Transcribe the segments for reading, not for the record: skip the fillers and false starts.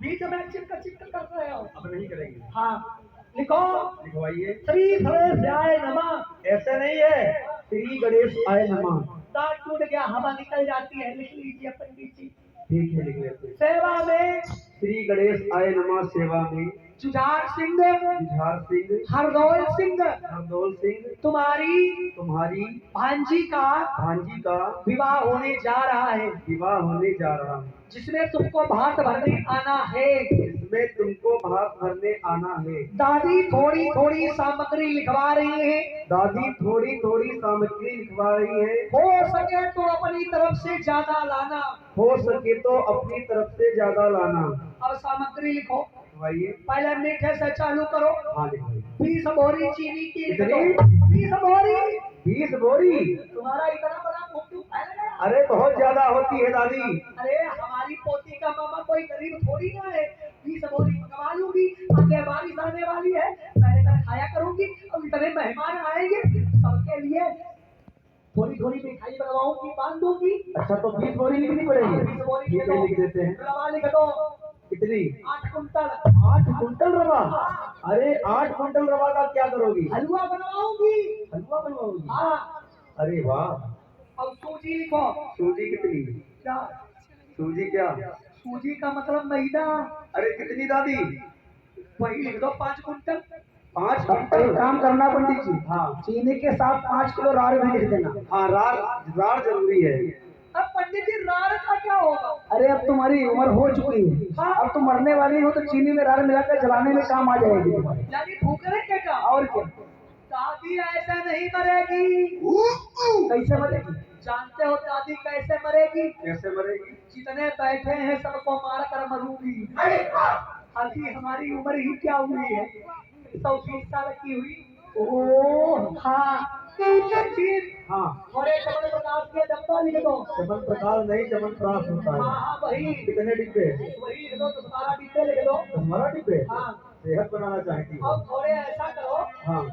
बीच में चिपका चिपका कर रहे हो। अब नहीं करेंगे। हाँ लिखो। लिखवाइए। श्री गणेशाय नमः। ऐसे नहीं है, श्री गणेश आय नमः। दांत टूट गया, हवा निकल जाती है, लिख लीजिए पंडित जी। ठीक है, लिख लेते हैं। सेवा में श्री गणेश आय नमः सेवा में जुझार सिंह, जुझार सिंह, हरदौल सिंह, हरदौल सिंह तुम्हारी भांजी का विवाह होने जा रहा है, जिसमें तुमको भात भरने आना है। दादी थोड़ी थोड़ी सामग्री लिखवा रही है। हो सके तो अपनी तरफ से ज्यादा लाना। अब सामग्री लिखो। पहले मीठे से चालू करो। हाँ, 20 बोरी चीनी की। कितनी? 20 बोरी। 20 बोरी? तुम्हारा इतना बड़ा मुंह क्यों फैल गया? अरे बहुत ज्यादा होती है दादी। अरे हमारी पोती का मामा कोई गरीब थोड़ी ना है। 20 बोरी मंगवा लूंगी, आगे बारिश आने वाली है, पहले कर खाया करूंगी। अब इतने मेहमान आएंगे, सबके लिए थोड़ी थोड़ी मिठाई बनवाऊंगी, बांध दूंगी। अच्छा, तो 20 बोरी लिखनी पड़ेगी। 20 बोरी ठीक है, लिख देते हैं। रवा लिख दो। कितनी? 8 कुंटल। 8 कुंटल रवा? अरे 8 कुंटल रवा का क्या करोगी? हलवा बनवाऊंगी। हलवा बनवाओगी? हाँ। अरे वाह। अब सूजी लिखो। सूजी कितनी? क्या? सूजी क्या? सूजी का मतलब मैदा। अरे कितनी दादी? वही लिख दो, 5 कुंटल। 5 कुंटल? काम करना पंडित जी। हाँ, चीनी के साथ 5 किलो रार भी लिख देना। हाँ, रार जरूरी है। अब पंडित जी रार का क्या होगा? अरे अब तुम्हारी उम्र हो चुकी है। हाँ। अब तुम मरने वाली हो तो चीनी में रार मिलाकर जलाने में काम आ जाएगी। यानी फूकने के का? और क्या? दादी ऐसे नहीं मरेगी। कैसे मरेगी? जानते हो दादी कैसे मरेगी? कैसे मरेगी? जितने बैठे हैं सबको मार कर मरूंगी। अभी हमारी उम्र ही क्या हुई है? 120 साल की हुई। ओह हाँ। फिर हाँ, थोड़े चमन प्रकाश के डब्बा लिख दो। चमन प्रकाश नहीं, चमन प्राश होता हाँ है। हाँ वही। कितने डिब्बे? वही लिख दो, 12 डिब्बे लिख दो। 12 डिब्बे? हाँ। सेहत बनाना चाहती है। अब थोड़े ऐसा करो, हाँ।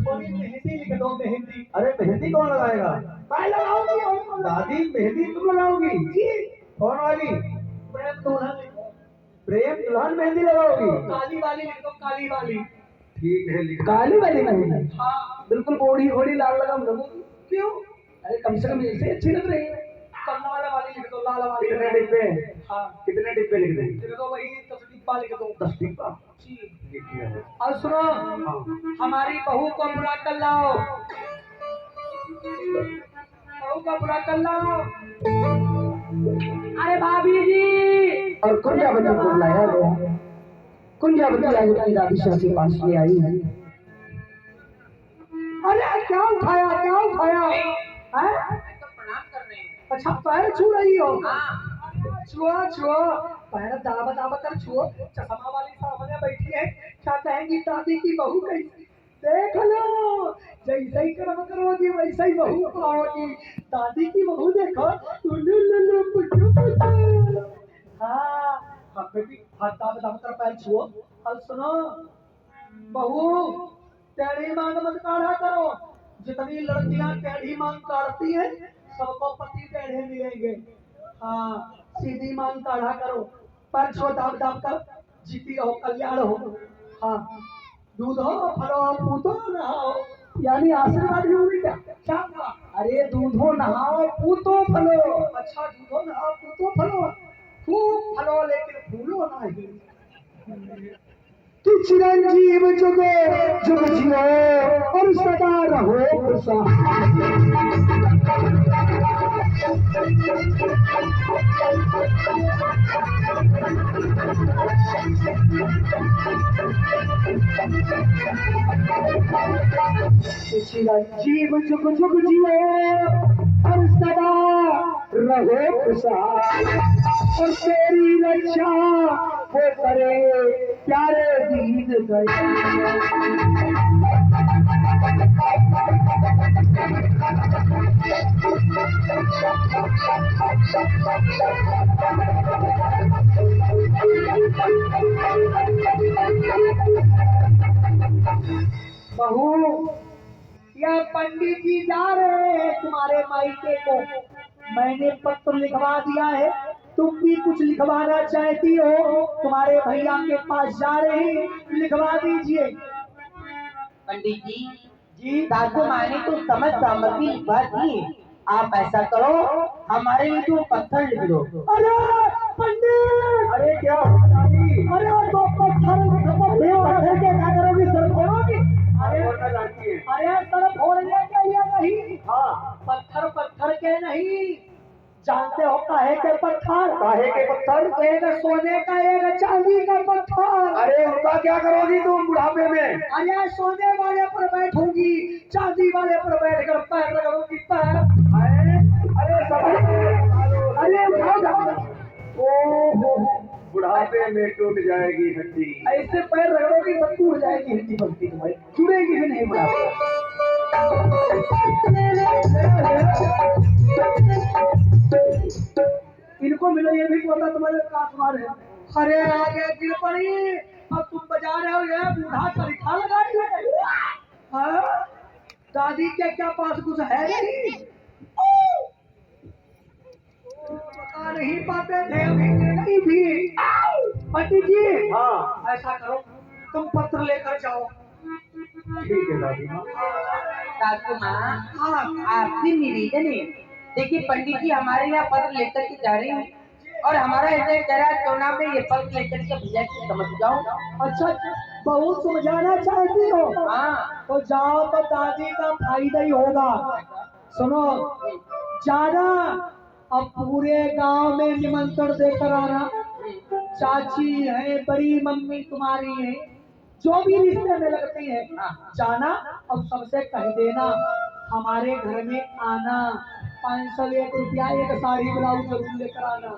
थोड़ी मेहंदी लिख दो। मेहंदी? अरे मेहंदी कौन लगाएगा? मैं लगाऊंगी। और कौन? दादी मेहंदी तुम लगाओगी? कौन वाली? प्रेम दुल्हन लिखो। प्रेम दुल्हन मेहंदी लगाओगी? काली वाली लिख दो, काली वाली। ठीक है, लिख। काली वाली मेहंदी? हाँ। बिल्कुल गोड़ी गोड़ी लाल लगा लगूंगी। क्यों? अरे कम से कम ऐसे अच्छी लग रही है। लाल वाली लिख दो, लाल वाली। कितने डिब्बे? हाँ। कितने डिब्बे लिख दें? लिख दो वही 10 डिब्बा लिख दो। 10 डिब्बा? जी। लिख दिया है। और सुनो, हाँ। हमारी बहू को बुला कर लाओ। बहू को बुला कर लाओ। अरे भाभी जी। और कुंजावती को बुलाया गया। कुंजावती आज अपनी दादी शाह के पास ले आई है। अरे क्या उठाया, क्या उठाया? हैं? तो प्रणाम कर रहे हैं। अच्छा पैर छू रही हो? हाँ। छुओ छुओ, पैर दाब दाब कर छुओ। चश्मा वाली सामने बैठी है, क्या कहेंगी दादी की बहू कैसी? देख लो, जैसे ही कर्म करोगी वैसे ही बहू पाओगी। दादी की बहू देखो। लुलु लुलु पुचु पुचु। हाँ, हाथ पे भी हाथ दाब दाब कर पैर छुओ। और सुनो बहू, टेढ़ी मांग मत काढ़ा करो। जितनी लड़कियां टेढ़ी मांग काढ़ती हैं सबको पति टेढ़े मिलेंगे। हाँ, सीधी मांग काढ़ा करो। पैर छुओ दाब दाब कर, जीती रहो, कल्याण हो। हाँ, दूधो फलो पूतो नहाओ। यानी आशीर्वाद भी होगी क्या? क्या हुआ? अरे दूधो नहाओ पूतो फलो। अच्छा, दूधो नहाओ पूतो फलो। खूब फलो लेकिन फूलो नहीं। कि चिरंजीव जुग जुग जियो और सदा रहो खुशहाल। चिरंजीव जुग जुग जियो और सदा रहो खुशहाल। और तेरी रक्षा वो करे प्यारे दीन गए। बहू, यह पंडित जी जा रहे हैं तुम्हारे मायके को। मैंने पत्र लिखवा दिया है, तुम भी कुछ लिखवाना चाहती हो, तुम्हारे भैया के पास जा रहे हैं, लिखवा दीजिए। पंडित जी जी दादू माँ ने तो समझ सामग्री लिखवा दी, आप ऐसा करो हमारे लिए तो पत्थर लिख दो। अरे पंडित, अरे क्या हुआ दादी? अरे तो पत्थर पत्थर के क्या करोगी, सर फोड़ोगी? बोलना जानती है। अरे सर फोड़ने के लिए नहीं, हाँ, पत्थर पत्थर के नहीं, जानते हो काहे के पत्थर? काहे के पत्थर? एक सोने का एक चांदी का पत्थर। अरे उनका क्या करोगी तुम बुढ़ापे में? अरे सोने वाले पर बैठूंगी, चांदी वाले पर बैठ कर पैर रगड़ूंगी पैर। अरे अरे उठाओ जाओ। ओहो, बुढ़ापे में टूट जाएगी हड्डी। ऐसे पैर रगड़ोगी सब टूट जाएगी, हड्डी बनती तुम्हारी जुड़ेगी भी नहीं बुढ़ापे। इनको मिलो, ये भी पता तुम्हारे काटमार है। अरे आगे गिर पड़ी, अब तुम बजा रहे हो, ये बूढ़ा तरीका लगाई है। हाँ? दादी के क्या पास कुछ है नहीं, बता नहीं पाते थे, अभी गिर गई थी। पंडित जी हाँ, ऐसा करो, तुम पत्र लेकर जाओ। ठीक है दादी माँ। दादू माँ हाँ आपसे निवेदन है, देखिए पंडित जी हमारे यहाँ पत्र लेकर के जा रहे हैं और हमारा ऐसा कह रहा है चौना में ये पत्र लेकर के भैया की समझ जाओ। अच्छा, बहुत समझाना चाहती हो? हाँ तो जाओ, तो दादी का फायदा ही होगा। सुनो, जाना अब पूरे गांव में निमंत्रण देकर आना, चाची है, बड़ी मम्मी तुम्हारी है, जो भी रिश्ते में लगती है, जाना अब सबसे कह देना हमारे घर में आना, 501 रुपया एक साड़ी ब्लाउज जरूर लेकर आना,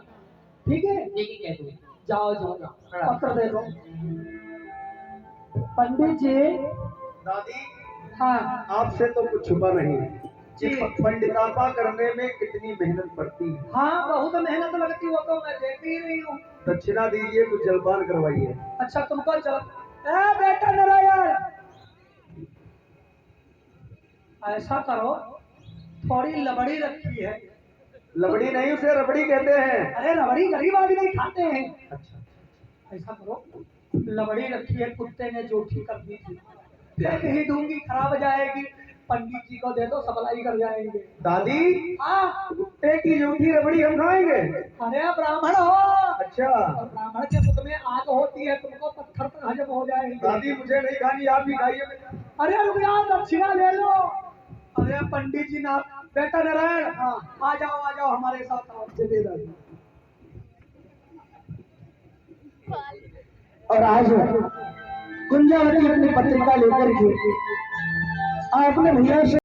ठीक है? ठीक है कह दो। जाओ जाओ जाओ, पत्र दे दो। पंडित जी दादी, हाँ आपसे तो कुछ छुपा नहीं है जी। कि पंडितापा करने में कितनी मेहनत पड़ती है। हाँ, बहुत मेहनत लगती, वो तो मैं देखती ही रही हूँ। दक्षिणा दीजिए, कुछ जलपान करवाइए। अच्छा तुमको चल, ए बेटा नारायण, ऐसा करो, थोड़ी लबड़ी रखी है। लबड़ी नहीं, उसे रबड़ी कहते हैं। अरे रबड़ी गरीब आदमी खाते हैं। अच्छा, ऐसा करो, लबड़ी रखी है, कुत्ते ने जोठी कर दी थी, एक ही दूंगी, खराब जाएगी, पंडित जी को दे दो, सप्लाई कर जाएंगे। दादी, हाँ, कुत्ते की जूठी रबड़ी हम खाएंगे? अरे ब्राह्मण हो, अच्छा और ब्राह्मण के मुख में आग होती है, तुमको पत्थर पर हजम हो जाएंगे। दादी, मुझे नहीं खानी, आप ही खाइए। अरे रुक जाओ, दक्षिणा ले लो। अरे पंडित जी ना, बेटा नारायण, हाँ आ जाओ हमारे साथ, आओ, दे दादी। और आज कुंजावती अपनी पत्रिका लेकर के आपने भैया से